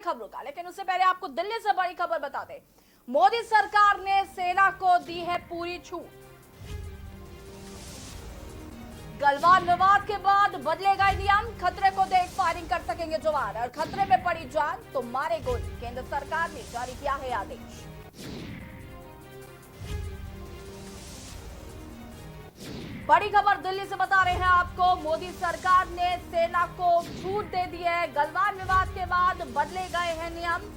खबरों का, लेकिन उससे पहले आपको दिल्ली से बड़ी खबर बता दें। मोदी सरकार ने सेना को दी है पूरी छूट। गलवान विवाद के बाद बदले गए नियम, खतरे को देख फायरिंग कर सकेंगे जवान और खतरे में पड़ी जान तो मारे गोली। केंद्र सरकार ने जारी किया है आदेश। बड़ी खबर दिल्ली से बता रहे हैं आपको, मोदी सरकार ने सेना को छूट दे दी है। गलवान विवाद के बाद बदले गए हैं नियम।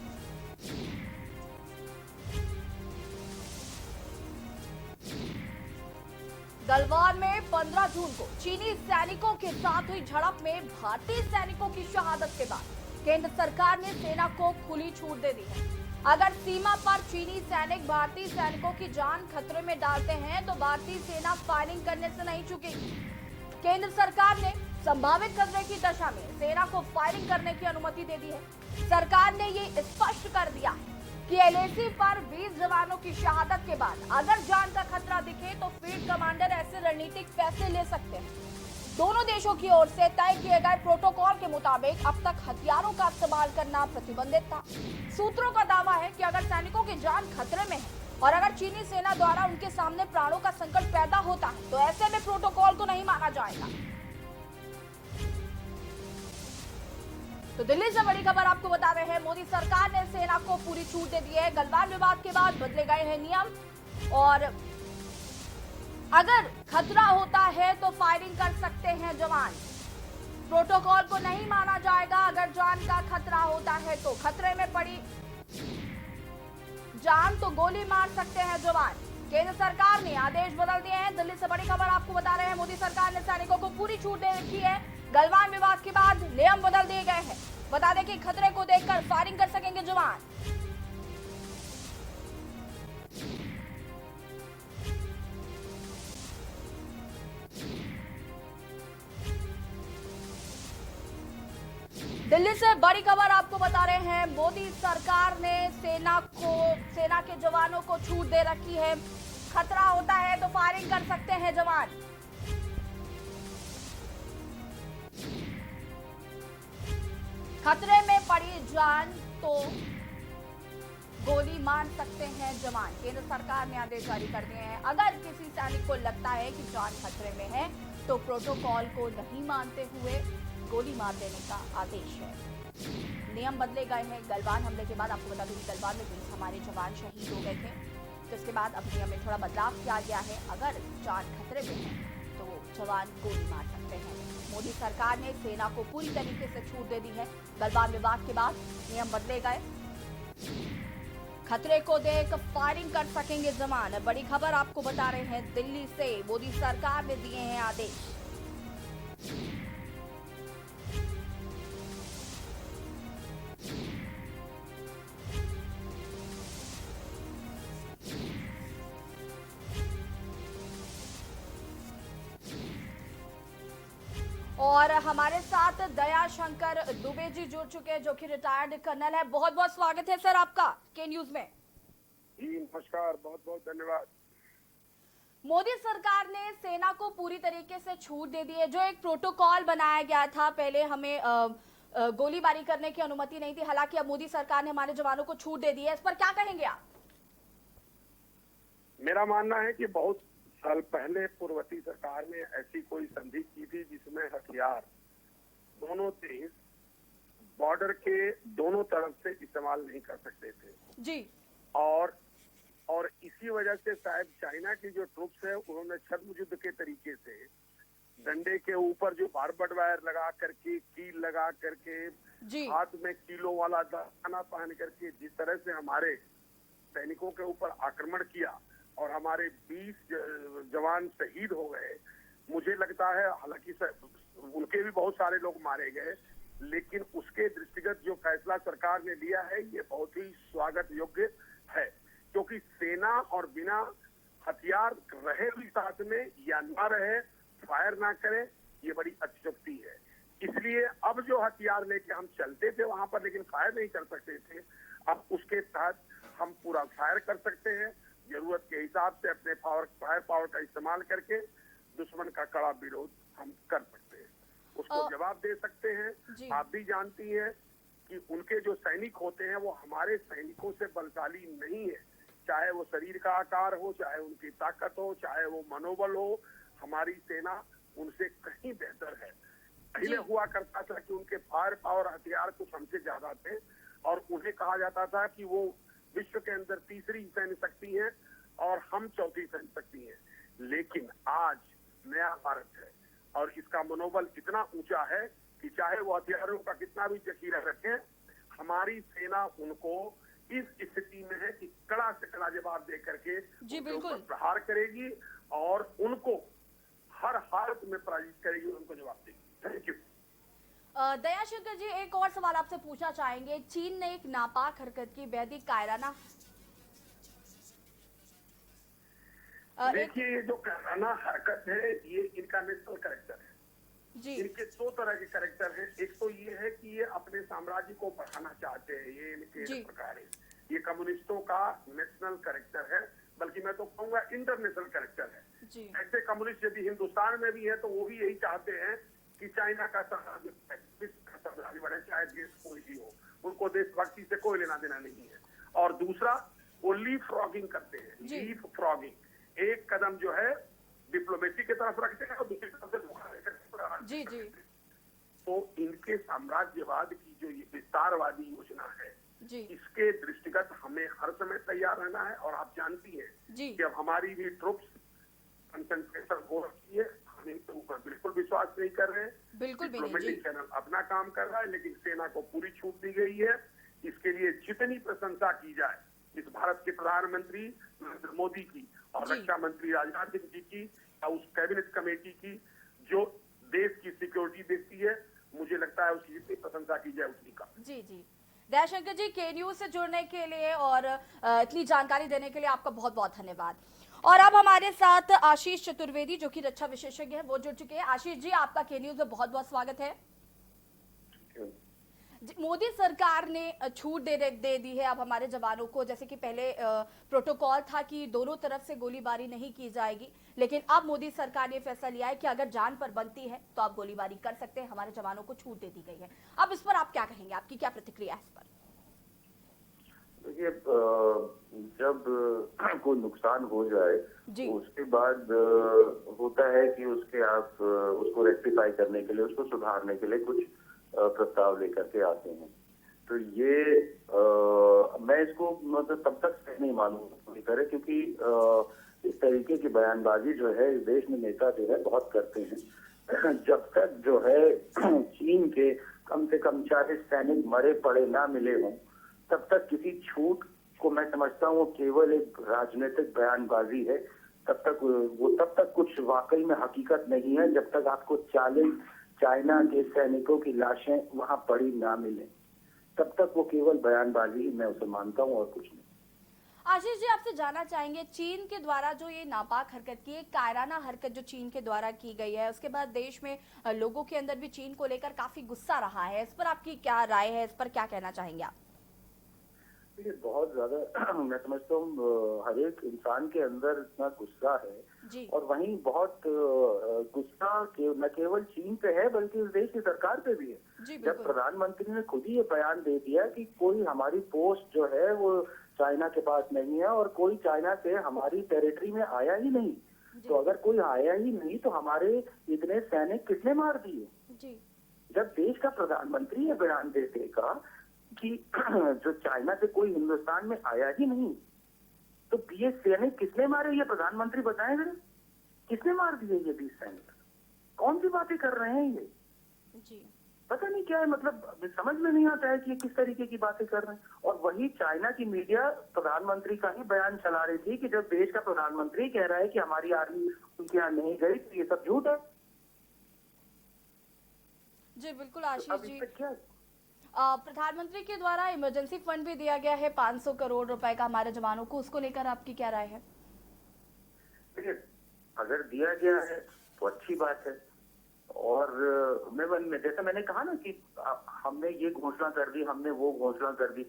गलवान में 15 जून को चीनी सैनिकों के साथ हुई झड़प में भारतीय सैनिकों की शहादत के बाद केंद्र सरकार ने सेना को खुली छूट दे दी है। अगर सीमा पर चीनी सैनिक भारतीय सैनिकों की जान खतरे में डालते हैं तो भारतीय सेना फायरिंग करने से नहीं चूकेगी। केंद्र सरकार ने संभावित खतरे की दशा में सेना को फायरिंग करने की अनुमति दे दी है। सरकार ने ये स्पष्ट कर दिया है कि एलएसी पर 20 जवानों की शहादत के बाद अगर जान का खतरा दिखे तो फील्ड कमांडर ऐसे रणनीतिक फैसले ले सकते हैं। दोनों देशों की ओर से तय किए गए प्रोटोकॉल के मुताबिक अब तक हथियारों का इस्तेमाल करना प्रतिबंधित था। सूत्रों का दावा है कि अगर सैनिकों की जान खतरे में है और अगर चीनी सेना द्वारा उनके सामने प्राणों का संकट पैदा होता है तो ऐसे में प्रोटोकॉल को नहीं माना जाएगा। तो दिल्ली से बड़ी खबर आपको बता रहे हैं, मोदी सरकार ने सेना को पूरी छूट दे दी है। गलवान विवाद के बाद बदले गए हैं नियम और अगर खतरा होता है तो फायरिंग कर सकते हैं जवान। प्रोटोकॉल को नहीं माना जाएगा। अगर जान का खतरा होता है तो खतरे में पड़ी जान तो गोली मार सकते हैं जवान। केंद्र सरकार ने आदेश बदल दिए हैं। दिल्ली से बड़ी खबर आपको बता रहे हैं, मोदी सरकार ने सैनिकों को पूरी छूट दे रखी है। गलवान विवाद के बाद नियम बदल दिए गए हैं। बता दें कि खतरे को देखकर फायरिंग कर सकेंगे जवान। दिल्ली से बड़ी खबर आपको बता रहे हैं, मोदी सरकार ने सेना के जवानों को छूट दे रखी है। खतरा होता है तो फायरिंग कर सकते हैं जवान। खतरे में पड़ी जान तो गोली मार सकते हैं जवान। केंद्र सरकार ने आदेश जारी कर दिए हैं। अगर किसी सैनिक को लगता है कि जान खतरे में है तो प्रोटोकॉल को नहीं मानते हुए गोली मार देने का आदेश है। नियम बदले गए हैं। गलवान हमले के बाद आपको बता दूं कि गलवान में 20 हमारे जवान शहीद हो गए थे, जिसके बाद अब नियम में थोड़ा बदलाव किया गया है। अगर जान खतरे में है तो जवान गोली मार सकते हैं। मोदी सरकार ने सेना को पूरी तरीके से छूट दे दी है। गलवान विवाद के बाद नियम बदले गए। खतरे को देख फायरिंग कर सकेंगे जवान। बड़ी खबर आपको बता रहे हैं, दिल्ली से मोदी सरकार ने दिए हैं आदेश। और हमारे साथ दया शंकर दुबे जी जुड़ चुके हैं, जो कि रिटायर्ड कर्नल है। बहुत बहुत स्वागत है सर आपका के न्यूज में। जी नमस्कार, बहुत बहुत धन्यवाद। मोदी सरकार ने सेना को पूरी तरीके से छूट दे दी है। जो एक प्रोटोकॉल बनाया गया था, पहले हमें गोलीबारी करने की अनुमति नहीं थी, हालांकि अब मोदी सरकार ने हमारे जवानों को छूट दे दी है। इस पर क्या कहेंगे आप? मेरा मानना है कि बहुत साल पहले पूर्ववर्ती सरकार ने ऐसी कोई संधि की थी जिसमें हथियार दोनों देश बॉर्डर के दोनों तरफ से इस्तेमाल नहीं कर सकते थे जी। और इसी वजह से शायद चाइना की जो ट्रुप्स है उन्होंने छद्म युद्ध के तरीके से डंडे के ऊपर जो बारबड वायर लगा करके, कील लगा करके, हाथ में कीलों वाला दाना पहन करके जिस तरह से हमारे सैनिकों के ऊपर आक्रमण किया और हमारे 20 जवान शहीद हो गए। मुझे लगता है, हालांकि उनके भी बहुत सारे लोग मारे गए, लेकिन उसके दृष्टिगत जो फैसला सरकार ने लिया है ये बहुत ही स्वागत योग्य है, क्योंकि सेना और बिना हथियार रहे भी साथ में या ना रहे, फायर ना करे, ये बड़ी अतिशयोक्ति है। इसलिए अब जो हथियार लेके हम चलते थे वहां पर लेकिन फायर नहीं कर सकते थे, अब उसके तहत हम पूरा फायर कर सकते हैं। जरूरत के हिसाब से अपने फायर पावर का इस्तेमाल करके दुश्मन का कड़ा विरोध हम कर सकते हैं, उसको जवाब दे सकते हैं। आप भी जानती हैं कि उनके जो सैनिक होते हैं वो हमारे सैनिकों से बलशाली नहीं है, चाहे वो शरीर का आकार हो, चाहे उनकी ताकत हो, चाहे वो मनोबल हो, हमारी सेना उनसे कहीं बेहतर है। पहले हुआ करता था कि उनके फायर पावर हथियार कुछ हमसे ज्यादा थे और उन्हें कहा जाता था कि वो विश्व के अंदर तीसरी सैन्य शक्ति है और हम चौथी सैन्य शक्ति है। लेकिन आज नया भारत है और इसका मनोबल इतना ऊंचा है कि चाहे वो हथियारों का कितना भी जखीरा रखें, हमारी सेना उनको इस स्थिति में है कि कड़ा से कड़ा जवाब दे करके उनके ऊपर प्रहार करेगी और उनको हर हालत में पराजित करेगी, उनको जवाब देगी। Thank you. दयाशंकर जी, एक और सवाल आपसे पूछना चाहेंगे। चीन ने एक नापाक हरकत की, बेहद ही कायराना। देखिए, ये जो कायराना हरकत है ये इनका नेशनल कैरेक्टर है जी। इनके दो तरह के कैरेक्टर हैं। एक तो ये है कि ये अपने साम्राज्य को बढ़ाना चाहते हैं, ये इनके प्रकार है। ये कम्युनिस्टों का नेशनल कैरेक्टर है, बल्कि मैं तो कहूंगा इंटरनेशनल कैरेक्टर है जी। ऐसे कम्युनिस्ट यदि हिंदुस्तान में भी है तो वो भी यही चाहते हैं कि चाइना का साम्राज्य बढ़े, चाहे देश कोई भी हो, उनको देशभक्ति से कोई लेना देना नहीं है। और दूसरा, वो लीफ फ्रॉगिंग करते हैं, लीफ फ्रॉगिंग। एक कदम जो है डिप्लोमेसी की तरफ रखते हैं और दूसरी तरफ से धोखा लेकर जी जी। तो इनके साम्राज्यवाद की जो ये विस्तारवादी योजना है जी। इसके दृष्टिगत हमें हर समय तैयार रहना है। और आप जानती हैं कि अब हमारी भी ट्रुप्स कंसंट्रेशन हो रही है, हम इनके ऊपर बिल्कुल विश्वास नहीं कर रहे हैं। बिल्कुल भी नहीं। डिप्लोमेटिक चैनल अपना काम कर रहा है, लेकिन सेना को पूरी छूट दी गई है। इसके लिए जितनी प्रशंसा की जाए इस भारत के प्रधानमंत्री नरेंद्र मोदी की और रक्षा मंत्री राजनाथ सिंह जी की या उस कैबिनेट कमेटी की जो देश की सिक्योरिटी देखती है, मुझे लगता है उसकी जितनी प्रशंसा की जाए उतनी कम। जी जी। दयाशंकर जी, के न्यूज से जुड़ने के लिए और इतनी जानकारी देने के लिए आपका बहुत बहुत धन्यवाद। और अब हमारे साथ आशीष चतुर्वेदी जो कि रक्षा विशेषज्ञ हैं, वो जुड़ चुके हैं। आशीष जी, आपका के न्यूज में बहुत बहुत स्वागत है। मोदी सरकार ने छूट दे दी है अब हमारे जवानों को। जैसे कि पहले प्रोटोकॉल था कि दोनों तरफ से गोलीबारी नहीं की जाएगी, लेकिन अब मोदी सरकार ने फैसला लिया है कि अगर जान पर बनती है तो आप गोलीबारी कर सकते हैं। हमारे जवानों को छूट दे दी गई है। अब इस पर आप क्या कहेंगे, आपकी क्या प्रतिक्रिया है इस पर? देखिए, जब कोई नुकसान हो जाए तो उसके बाद होता है कि उसको रेक्टिफाई करने के लिए, उसको सुधारने के लिए कुछ प्रस्ताव लेकर के आते हैं। तो ये मैं इसको मतलब तब तक सही नहीं मानूंगा करे, क्योंकि इस तरीके की बयानबाजी जो है इस देश में नेता जो है बहुत करते हैं। जब तक जो है चीन के कम से कम 40 सैनिक मरे पड़े ना मिले हों, तब तक किसी छूट को मैं समझता हूँ केवल एक राजनीतिक बयानबाजी है। तब तक कुछ वाकई में हकीकत नहीं है, जब तक आपको 40 चाइना के सैनिकों की लाशें वहां पड़ी ना मिले, तब तक वो केवल बयानबाजी ही मैं उसे मानता हूँ और कुछ नहीं। आशीष जी, आपसे जानना चाहेंगे, चीन के द्वारा जो ये नापाक हरकत की, एक कायराना हरकत जो चीन के द्वारा की गई है, उसके बाद देश में लोगों के अंदर भी चीन को लेकर काफी गुस्सा रहा है। इस पर आपकी क्या राय है, इस पर क्या कहना चाहेंगे आप? देखिए, बहुत ज्यादा मैं समझता हूँ हर एक इंसान के अंदर इतना गुस्सा है जी। और वहीं बहुत गुस्सा न केवल चीन पे है बल्कि इस देश की सरकार पे भी है। जब प्रधानमंत्री ने खुद ही ये बयान दे दिया कि कोई हमारी पोस्ट जो है वो चाइना के पास नहीं है और कोई चाइना से हमारी टेरिटरी में आया ही नहीं, तो अगर कोई आया ही नहीं तो हमारे इतने सैनिक किसने मार दिए? जब देश का प्रधानमंत्री ये बयान दे देगा कि जो चाइना से कोई हिंदुस्तान में आया ही नहीं, तो ये सैनिक किसने मारे? ये प्रधानमंत्री बताएं जरा, किसने मार दिए ये 20 सैनिक? कौन सी बातें कर रहे हैं ये? जी। पता नहीं क्या है, मतलब समझ में नहीं आता है कि ये किस तरीके की बातें कर रहे हैं। और वही चाइना की मीडिया प्रधानमंत्री का ही बयान चला रही थी कि जब देश का प्रधानमंत्री कह रहा है कि हमारी आर्मी उनके यहाँ नहीं गई तो ये सब झूठ है। जी बिल्कुल आशीष जी। क्या प्रधानमंत्री के द्वारा इमरजेंसी फंड भी दिया गया है 500 करोड़ रुपए का हमारे जवानों को, उसको लेकर आपकी क्या राय है? देखिए, अगर दिया गया है तो अच्छी बात है। और जैसे मैंने कहा ना कि हमने ये घोषणा कर दी, हमने वो घोषणा कर दी,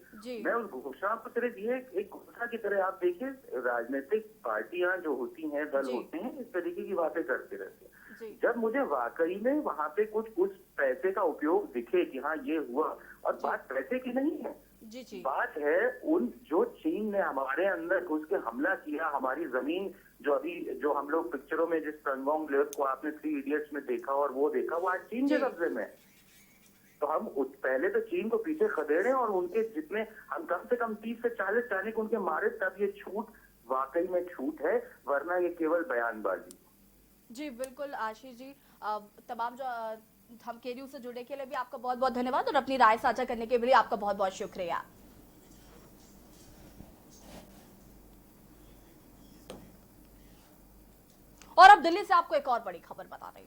मैं उस घोषणा को सिर्फ ये एक घोषणा की तरह, आप देखिए राजनीतिक पार्टियां जो होती हैं, दल होते हैं, इस तरीके की बातें करते रहते हैं। जब मुझे वाकई में वहां पे कुछ पैसे का उपयोग दिखे कि हाँ ये हुआ और बात पैसे की नहीं है, जी जी बात है उन जो चीन ने हमारे अंदर घुस के हमला किया, हमारी जमीन जो हम लोग पिक्चरों में जिस पेंगोंग लेक को आपने 3 इडियट्स में देखा और वो देखा, वो आज चीन के कब्जे में है। तो हम पहले तो चीन को पीछे खदेड़े और उनके जितने हम कम से कम 30 से 40 सैनिक उनके मारे, तब ये छूट वाकई में छूट है, वरना ये केवल बयानबाजी। जी बिल्कुल आशीष जी, तमाम जो हम केन्यू से जुड़ने के लिए भी आपका बहुत बहुत धन्यवाद और अपनी राय साझा करने के लिए आपका बहुत बहुत शुक्रिया। और अब दिल्ली से आपको एक और बड़ी खबर बता दें।